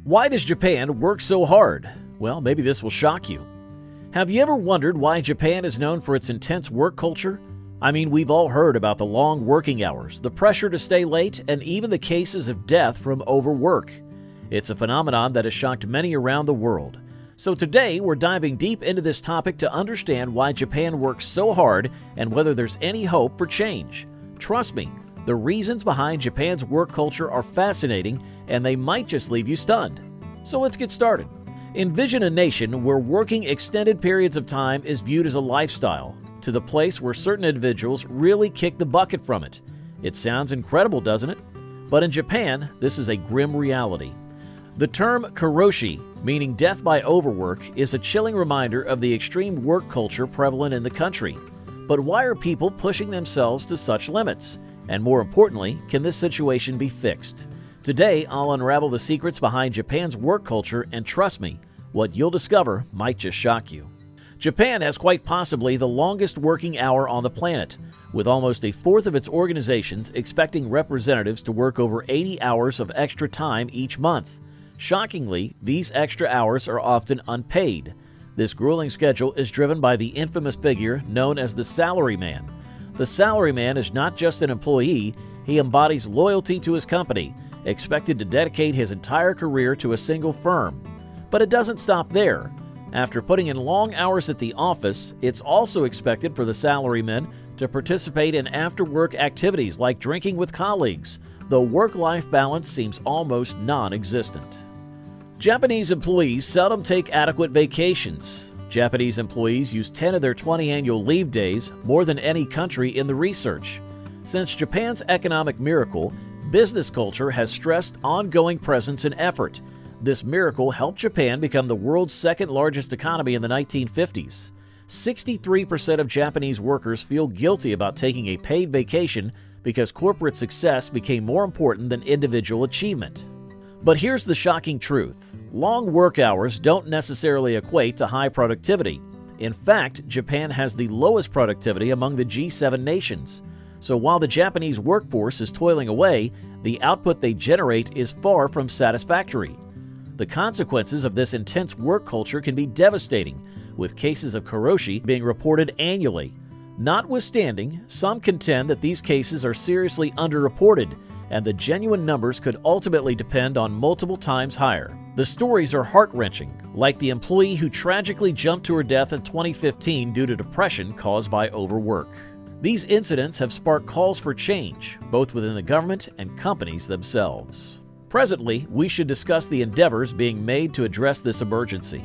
Why does Japan work so hard? Well, maybe this will shock you. Have you ever wondered why Japan is known for its intense work culture? I mean, we've all heard about the long working hours, the pressure to stay late, and even the cases of death from overwork. It's a phenomenon that has shocked many around the world. So today, we're diving deep into this topic to understand why Japan works so hard and whether there's any hope for change. Trust me, the reasons behind Japan's work culture are fascinating, and they might just leave you stunned. So let's get started. Envision a nation where working extended periods of time is viewed as a lifestyle, to the place where certain individuals really kick the bucket from it. It sounds incredible, doesn't it? But in Japan, this is a grim reality. The term karoshi, meaning death by overwork, is a chilling reminder of the extreme work culture prevalent in the country. But why are people pushing themselves to such limits? And more importantly, can this situation be fixed? Today, I'll unravel the secrets behind Japan's work culture, and trust me, what you'll discover might just shock you. Japan has quite possibly the longest working hour on the planet, with almost a fourth of its organizations expecting representatives to work over 80 hours of extra time each month. Shockingly, these extra hours are often unpaid. This grueling schedule is driven by the infamous figure known as the salaryman. The salaryman is not just an employee, he embodies loyalty to his company, expected to dedicate his entire career to a single firm. But it doesn't stop there. After putting in long hours at the office, it's also expected for the salaryman to participate in after-work activities like drinking with colleagues, though work-life balance seems almost non-existent. Japanese employees seldom take adequate vacations. Japanese employees use 10 of their 20 annual leave days, more than any country in the research. Since Japan's economic miracle, business culture has stressed ongoing presence and effort. This miracle helped Japan become the world's second largest economy in the 1950s. 63% of Japanese workers feel guilty about taking a paid vacation because corporate success became more important than individual achievement. But here's the shocking truth. Long work hours don't necessarily equate to high productivity. In fact, Japan has the lowest productivity among the G7 nations. So while the Japanese workforce is toiling away, the output they generate is far from satisfactory. The consequences of this intense work culture can be devastating, with cases of karoshi being reported annually. Notwithstanding, some contend that these cases are seriously underreported, and the genuine numbers could ultimately depend on multiple times higher. The stories are heart-wrenching, like the employee who tragically jumped to her death in 2015 due to depression caused by overwork. These incidents have sparked calls for change, both within the government and companies themselves. Presently, we should discuss the endeavors being made to address this emergency.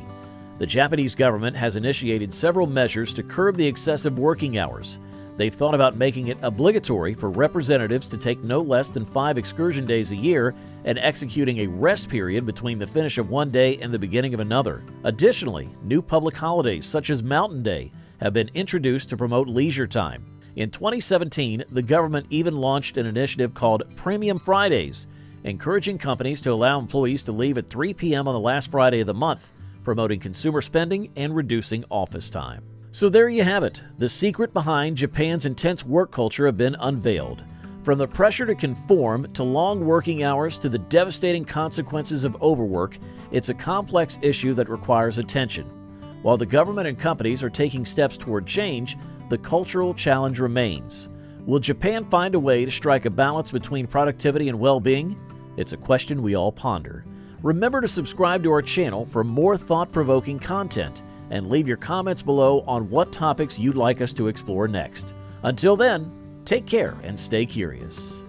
The Japanese government has initiated several measures to curb the excessive working hours. They've thought about making it obligatory for representatives to take no less than 5 excursion days a year and executing a rest period between the finish of one day and the beginning of another. Additionally, new public holidays such as Mountain Day have been introduced to promote leisure time. In 2017, the government even launched an initiative called Premium Fridays, encouraging companies to allow employees to leave at 3 p.m. on the last Friday of the month, promoting consumer spending and reducing office time. So there you have it. The secret behind Japan's intense work culture have been unveiled. From the pressure to conform to long working hours to the devastating consequences of overwork, it's a complex issue that requires attention. While the government and companies are taking steps toward change, the cultural challenge remains. Will Japan find a way to strike a balance between productivity and well-being? It's a question we all ponder. Remember to subscribe to our channel for more thought-provoking content, and leave your comments below on what topics you'd like us to explore next. Until then, take care and stay curious.